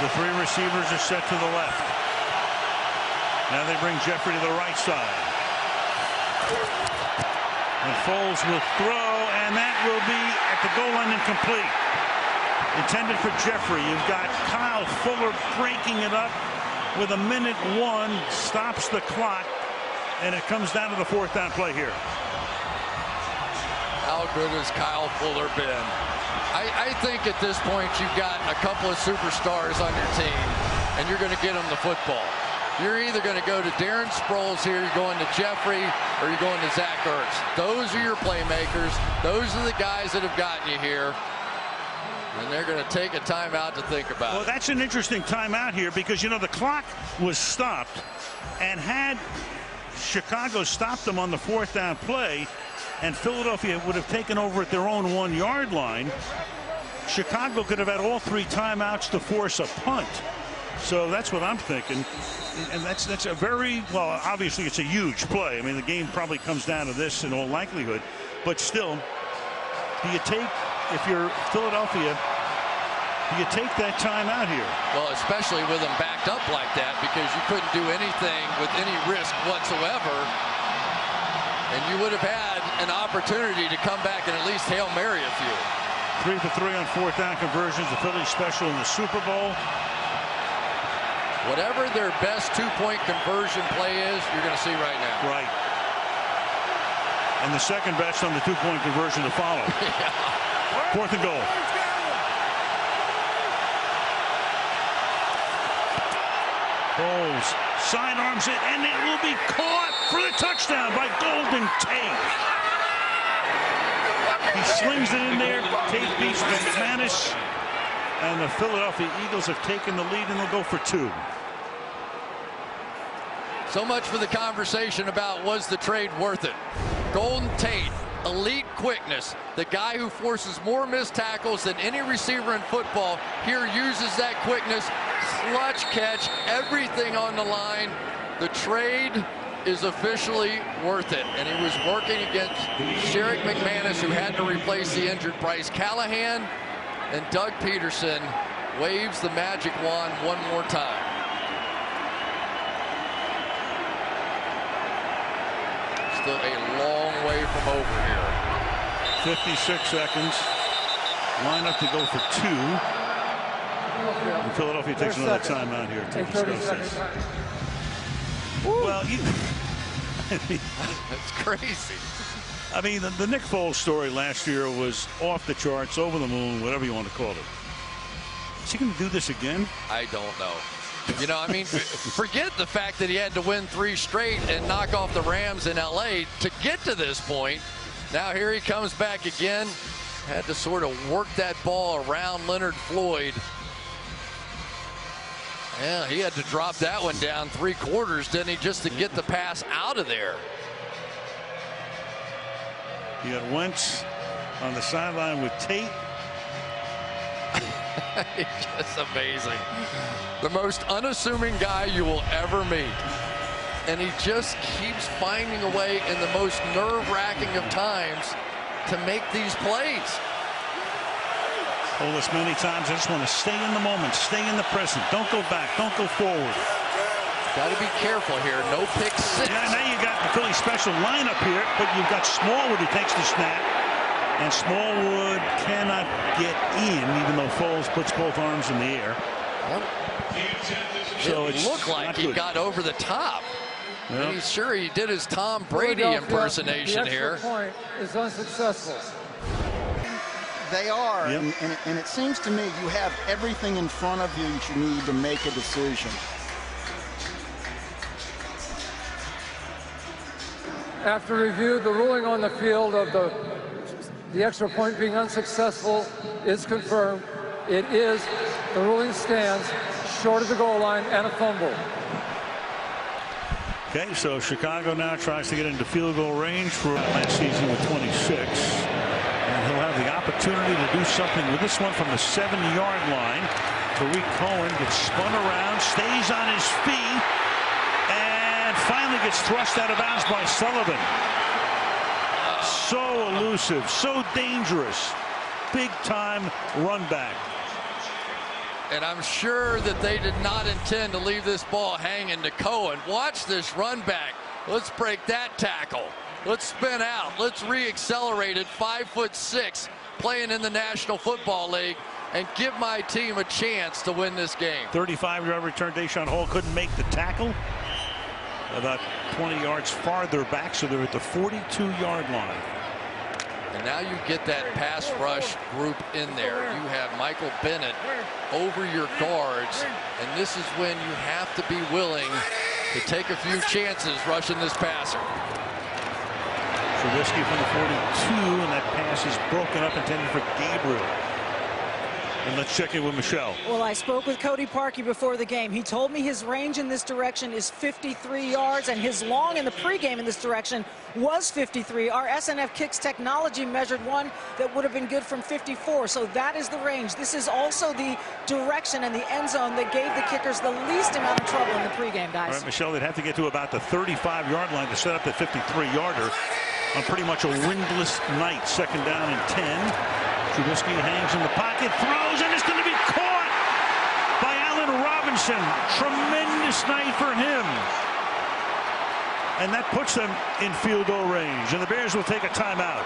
The three receivers are set to the left. Now they bring Jeffrey to the right side. And Foles will throw, and that will be at the goal line incomplete. Intended for Jeffrey. You've got Kyle Fuller breaking it up with 1:01, stops the clock, and it comes down to the fourth down play here. How good has Kyle Fuller been? I think at this point you've got a couple of superstars on your team, and you're going to get them the football. You're either going to go to Darren Sproles here, you're going to Jeffrey, or you're going to Zach Ertz. Those are your playmakers. Those are the guys that have gotten you here. And they're going to take a timeout to think about it. Well, that's an interesting timeout here because, you know, the clock was stopped, and had Chicago stopped them on the fourth down play and Philadelphia would have taken over at their own 1 yard line, Chicago could have had all three timeouts to force a punt. So that's what I'm thinking. And that's a very, well, obviously it's a huge play. I mean, the game probably comes down to this in all likelihood. But still, do you take, if you're Philadelphia, do you take that time out here? Well, especially with them backed up like that, because you couldn't do anything with any risk whatsoever. And you would have had an opportunity to come back and at least Hail Mary a few. 3 for 3 on fourth down conversions. The Phillies special in the Super Bowl. Whatever their best two-point conversion play is, you're going to see right now. Right. And the second best on the two-point conversion to follow. Yeah. Fourth and goal. Foles sidearms it, and it will be caught for the touchdown by Golden Tate. He slings it in there. Tate beats McManus, and the Philadelphia Eagles have taken the lead, and they'll go for 2. So much for the conversation about was the trade worth it. Golden Tate, elite quickness, the guy who forces more missed tackles than any receiver in football, here uses that quickness, clutch catch, everything on the line. The trade is officially worth it, and he was working against Sherrick McManus, who had to replace the injured Bryce Callahan, and Doug Peterson waves the magic wand one more time. Still a long way from over here. 56 seconds. Line up to go for 2. And Philadelphia takes another timeout here to discuss this. Well, It's crazy. I mean, the Nick Foles story last year was off the charts, over the moon, whatever you want to call it. Is he going to do this again? I don't know. You know, I mean, forget the fact that he had to win 3 straight and knock off the Rams in LA to get to this point. Now here he comes back again. Had to sort of work that ball around Leonard Floyd. Yeah, he had to drop that one down 3/4, didn't he, just to get the pass out of there. You got Wentz on the sideline with Tate. It's just amazing. The most unassuming guy you will ever meet. And he just keeps finding a way in the most nerve-wracking of times to make these plays. Told us many times, I just want to stay in the moment, stay in the present. Don't go back, don't go forward. Got to be careful here. No pick 6. Yeah, now you got the Philly special lineup here, but you've got Smallwood who takes the snap, and Smallwood cannot get in, even though Foles puts both arms in the air. So it looked like he got over the top. Yep. And he's sure he did his Tom Brady impersonation here. The extra point is unsuccessful. They are, yep. and it seems to me you have everything in front of you that you need to make a decision. After review, the ruling on the field of the extra point being unsuccessful is confirmed. It is, the ruling stands, short of the goal line and a fumble. Okay, so Chicago now tries to get into field goal range for last season with 26. And he'll have the opportunity to do something with this one from the 7-yard line. Tariq Cohen gets spun around, stays on his feet, and finally gets thrust out of bounds by Sullivan. So elusive, so dangerous. Big time run back. And I'm sure that they did not intend to leave this ball hanging to Cohen. Watch this run back. Let's break that tackle. Let's spin out. Let's re-accelerate it. 5'6", playing in the National Football League, and give my team a chance to win this game. 35-yard return. Deshaun Hall couldn't make the tackle. About 20 yards farther back, so they're at the 42-yard line. And now you get that pass rush group in there. You have Michael Bennett over your guards, and this is when you have to be willing to take a few chances rushing this passer. Trubisky from the 42, and that pass is broken up, intended for Gabriel. And let's check in with Michelle. Well, I spoke with Cody Parkey before the game. He told me his range in this direction is 53 yards, and his long in the pregame in this direction was 53. Our SNF Kicks technology measured one that would have been good from 54, so that is the range. This is also the direction and the end zone that gave the kickers the least amount of trouble in the pregame, guys. All right, Michelle, they'd have to get to about the 35-yard line to set up the 53-yarder on pretty much a windless night. Second down and 10. Trubisky hangs in the pocket, throws, and it's going to be caught by Allen Robinson. Tremendous night for him. And that puts them in field goal range, and the Bears will take a timeout.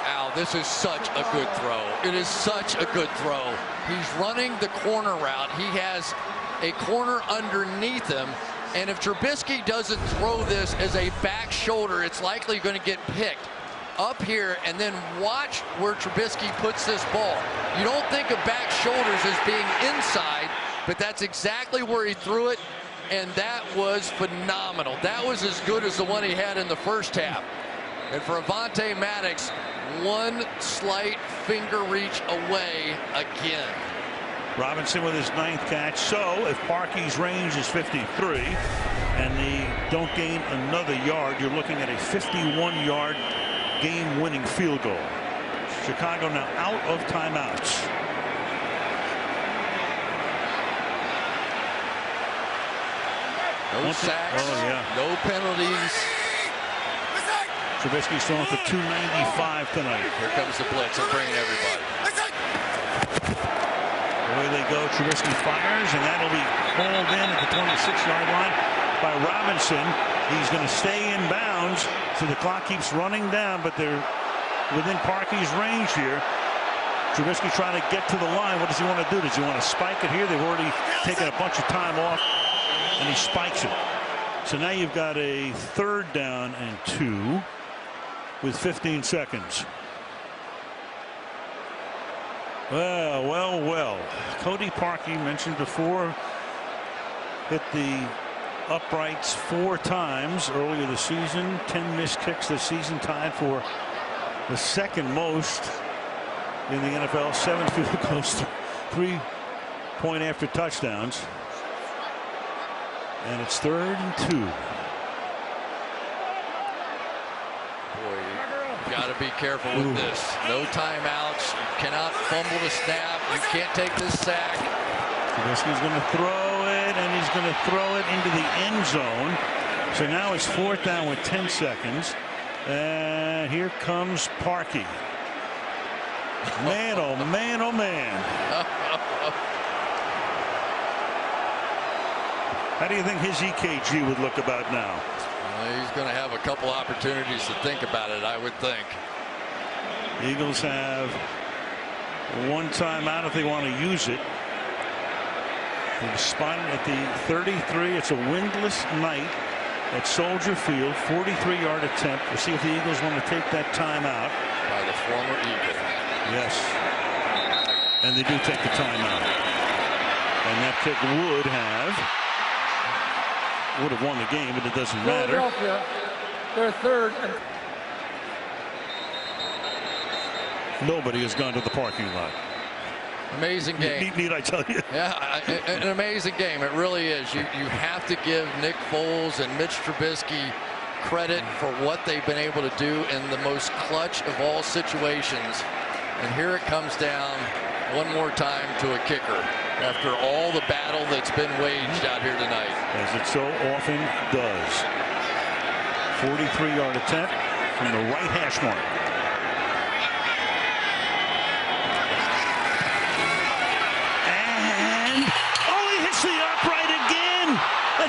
Al, this is such a good throw. It is such a good throw. He's running the corner route. He has a corner underneath him, and if Trubisky doesn't throw this as a back shoulder, it's likely going to get picked up here. And then watch where Trubisky puts this ball. You don't think of back shoulders as being inside, but that's exactly where he threw it, and that was phenomenal. That was as good as the one he had in the first half. And for Avonte Maddox, one slight finger reach away again. Robinson with his 9th catch. So if Parkey's range is 53 and they don't gain another yard, you're looking at a 51-yard game-winning field goal. Chicago now out of timeouts. No sacks, no penalties. Trubisky's throwing for 295 tonight. Here comes the blitz. I'm bringing everybody. Away they go. Trubisky fires, and that'll be hauled in at the 26-yard line by Robinson. He's going to stay in bounds, so the clock keeps running down, but they're within Parkey's range here. Trubisky trying to get to the line. What does he want to do? Does he want to spike it here? They've already taken a bunch of time off, and he spikes it. So now you've got a 3rd down and 2 with 15 seconds. Well. Cody Parkey, mentioned before, hit the uprights 4 times earlier this season. 10 missed kicks this season, tied for the 2nd most in the NFL. 7 field goals, 3 point-after touchdowns. And it's 3rd and 2. Boy, you got to be careful with this. No timeouts. You cannot fumble the snap. You can't take this sack. Trubisky's going to throw it, and he's going to throw it into the end zone. So now it's 4th down with 10 seconds. And here comes Parkey. Man, oh man, oh man. How do you think his EKG would look about now? He's going to have a couple opportunities to think about it, I would think. The Eagles have 1 timeout if they want to use it. They've spotted at the 33. It's a windless night at Soldier Field. 43-yard attempt. We'll see if the Eagles want to take that timeout. By the former Eagle. Yes. And they do take the timeout. And that kick would have won the game, but it doesn't matter. Philadelphia, they're 3rd. Nobody has gone to the parking lot. Amazing game. Need I tell you? Yeah, an amazing game. It really is. You have to give Nick Foles and Mitch Trubisky credit for what they've been able to do in the most clutch of all situations. And here it comes down one more time to a kicker after all the battle that's been waged out here tonight. As it so often does. 43-yard attempt from the right hash mark.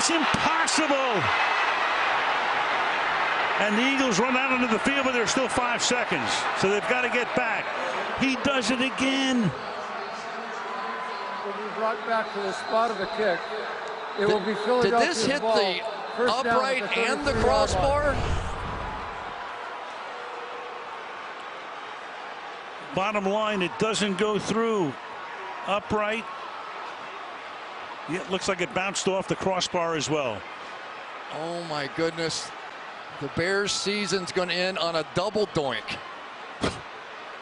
It's impossible. And the Eagles run out onto the field, but there's still 5 seconds. So they've got to get back. He does it again. Will be brought back to the spot of the kick. It will be Philadelphia's Did this hit ball. the upright and the 33-yard crossbar? line. Bottom line, it doesn't go through. Upright. Yeah, it looks like it bounced off the crossbar as well. Oh my goodness. The Bears' season's going to end on a double doink.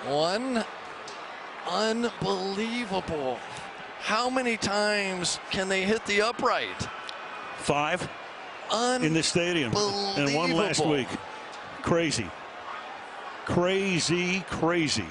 One. Unbelievable. How many times can they hit the upright? 5 in the stadium. And 1 last week. Crazy. Crazy, crazy.